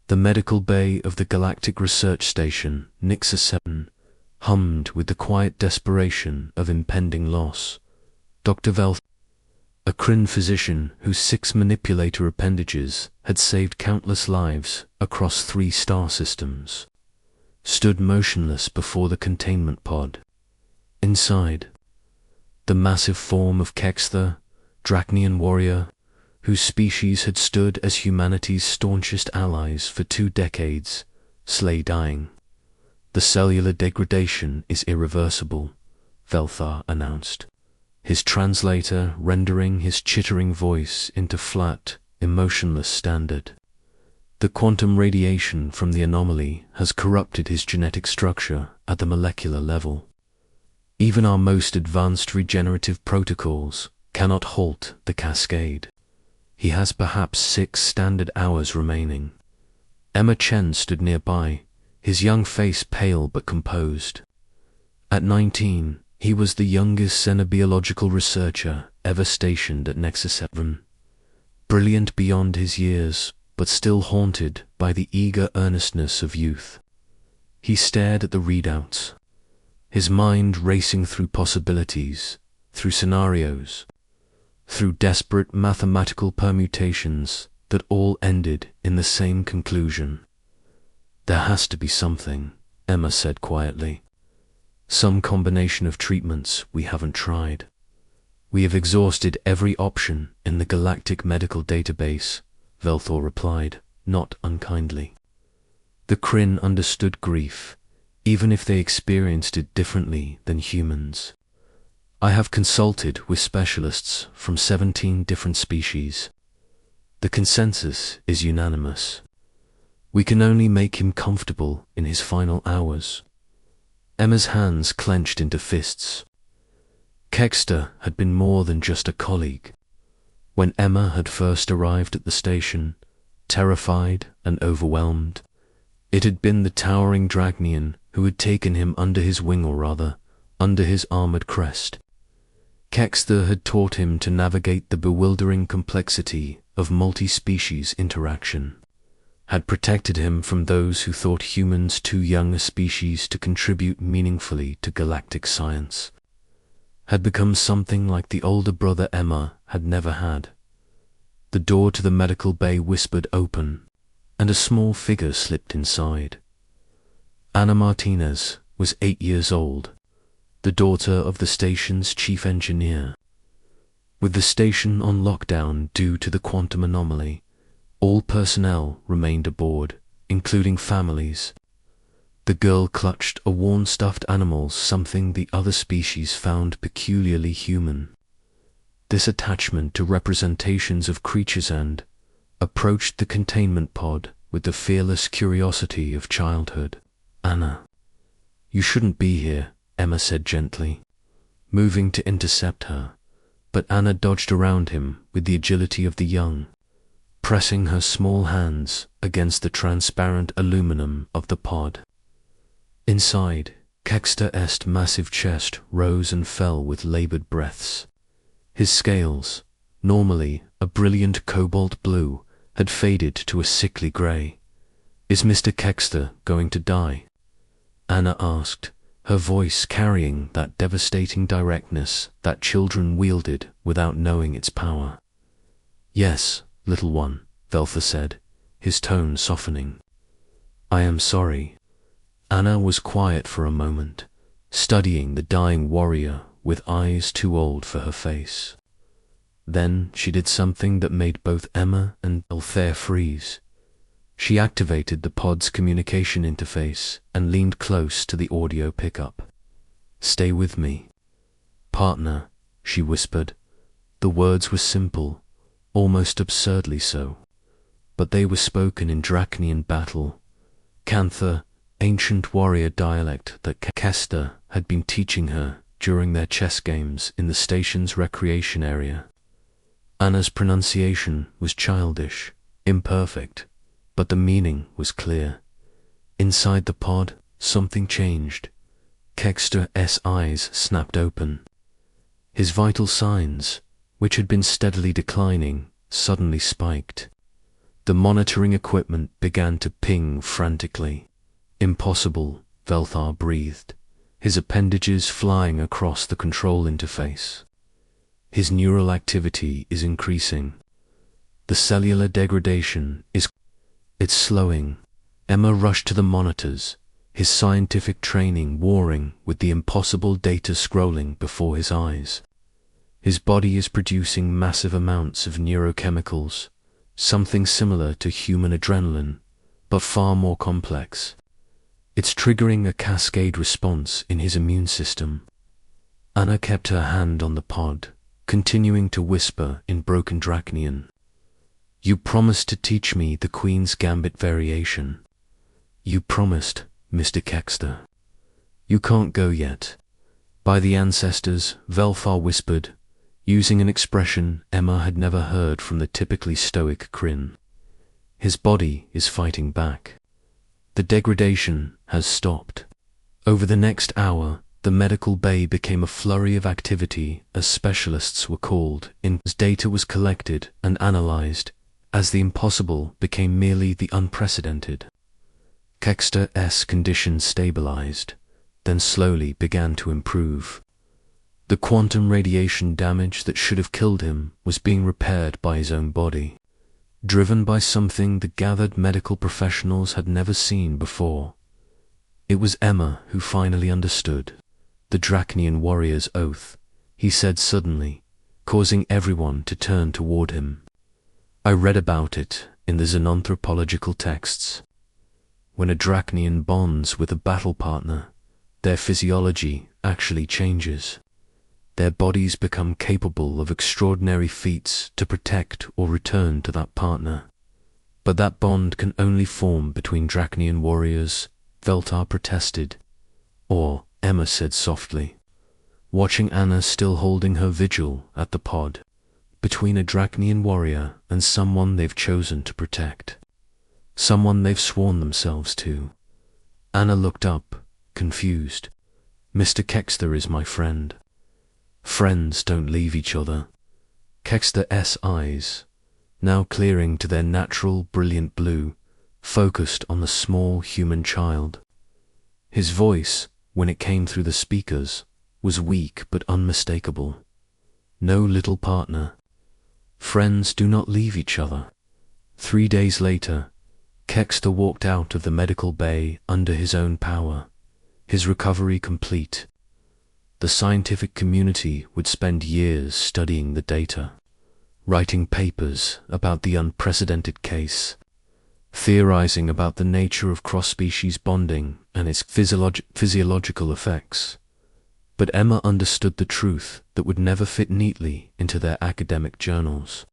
The medical bay of the Galactic Research Station, Nexus 7, hummed with the quiet desperation of impending loss. Dr. Velth, a Kryn physician whose 6 manipulator appendages had saved countless lives across 3 star systems, stood motionless before the containment pod. Inside, the massive form of Kexther, Dracnian warrior, whose species had stood as humanity's staunchest allies for 2 decades, lay dying. The cellular degradation is irreversible, Velthar announced, his translator rendering his chittering voice into flat, emotionless standard. The quantum radiation from the anomaly has corrupted his genetic structure at the molecular level. Even our most advanced regenerative protocols cannot halt the cascade. He has perhaps 6 standard hours remaining. Emma Chen stood nearby, his young face pale but composed. At 19, he was the youngest xenobiological researcher ever stationed at Nexus 7. Brilliant beyond his years, but still haunted by the eager earnestness of youth. He stared at the readouts, his mind racing through possibilities, through scenarios, through desperate mathematical permutations that all ended in the same conclusion. There has to be something, Emma said quietly. Some combination of treatments we haven't tried. We have exhausted every option in the galactic medical database, Velthor replied, not unkindly. The Kryn understood grief, even if they experienced it differently than humans. I have consulted with specialists from 17 different species. The consensus is unanimous. We can only make him comfortable in his final hours. Emma's hands clenched into fists. Kexter had been more than just a colleague. When Emma had first arrived at the station, terrified and overwhelmed, it had been the towering Dracnian who had taken him under his wing, or rather, under his armored crest. Kexter had taught him to navigate the bewildering complexity of multi-species interaction, had protected him from those who thought humans too young a species to contribute meaningfully to galactic science, had become something like the older brother Emma had never had. The door to the medical bay whispered open, and a small figure slipped inside. Ana Martinez was 8 years old, the daughter of the station's chief engineer. With the station on lockdown due to the quantum anomaly, all personnel remained aboard, including families. The girl clutched a worn stuffed animal, something the other species found peculiarly human. This attachment to representations of creatures and approached the containment pod with the fearless curiosity of childhood. Anna, you shouldn't be here, Emma said gently, moving to intercept her, but Anna dodged around him with the agility of the young, pressing her small hands against the transparent aluminum of the pod. Inside, Kexter's massive chest rose and fell with labored breaths. His scales, normally a brilliant cobalt blue, had faded to a sickly grey. Is Mr. Kexter going to die? Anna asked, her voice carrying that devastating directness that children wielded without knowing its power. Yes, little one, Velthar said, his tone softening. I am sorry. Anna was quiet for a moment, studying the dying warrior with eyes too old for her face. Then she did something that made both Emma and Velthar freeze. She activated the pod's communication interface and leaned close to the audio pickup. Stay with me. Partner, she whispered. The words were simple, almost absurdly so, but they were spoken in Dracnian battle, Canther, ancient warrior dialect that Kester had been teaching her during their chess games in the station's recreation area. Anna's pronunciation was childish, imperfect, but the meaning was clear. Inside the pod, something changed. Kexter's eyes snapped open. His vital signs, which had been steadily declining, suddenly spiked. The monitoring equipment began to ping frantically. Impossible, Velthar breathed, his appendages flying across the control interface. His neural activity is increasing. The cellular degradation it's slowing. Emma rushed to the monitors, his scientific training warring with the impossible data scrolling before his eyes. His body is producing massive amounts of neurochemicals, something similar to human adrenaline, but far more complex. It's triggering a cascade response in his immune system. Anna kept her hand on the pod, continuing to whisper in broken Dracnian. You promised to teach me the Queen's Gambit variation. You promised, Mr. Kexter. You can't go yet. By the ancestors, Velthar whispered, using an expression Emma had never heard from the typically stoic Kryn. His body is fighting back. The degradation has stopped. Over the next hour, the medical bay became a flurry of activity as specialists were called in, as data was collected and analyzed, as the impossible became merely the unprecedented. Kexter's condition stabilized, then slowly began to improve. The quantum radiation damage that should have killed him was being repaired by his own body, driven by something the gathered medical professionals had never seen before. It was Emma who finally understood. The Dracnian warrior's oath, he said suddenly, causing everyone to turn toward him. I read about it in the xenanthropological texts. When a Dracnian bonds with a battle partner, their physiology actually changes. Their bodies become capable of extraordinary feats to protect or return to that partner. But that bond can only form between Dracnian warriors, Velthar protested. Or, Emma said softly, watching Anna still holding her vigil at the pod, between a Dracnian warrior and someone they've chosen to protect. Someone they've sworn themselves to. Anna looked up, confused. Mr. Kexter is my friend. Friends don't leave each other. Kexter's eyes, now clearing to their natural brilliant blue, focused on the small human child. His voice, when it came through the speakers, was weak but unmistakable. No little partner. Friends do not leave each other. 3 days later, Kexter walked out of the medical bay under his own power, his recovery complete. The scientific community would spend years studying the data, writing papers about the unprecedented case, theorizing about the nature of cross-species bonding and its physiological effects. But Emma understood the truth that would never fit neatly into their academic journals.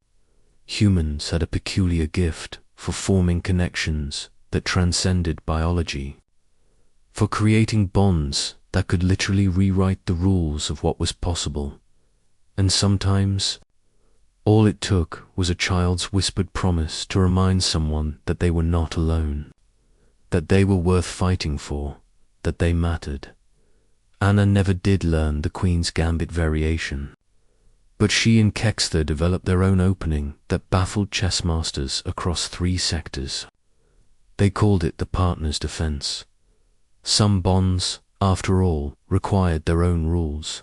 Humans had a peculiar gift for forming connections that transcended biology, for creating bonds that could literally rewrite the rules of what was possible. And sometimes, all it took was a child's whispered promise to remind someone that they were not alone, that they were worth fighting for, that they mattered. Anna never did learn the Queen's Gambit variation, but she and Kexter developed their own opening that baffled chess masters across 3 sectors. They called it the partner's defense. Some bonds, after all, required their own rules.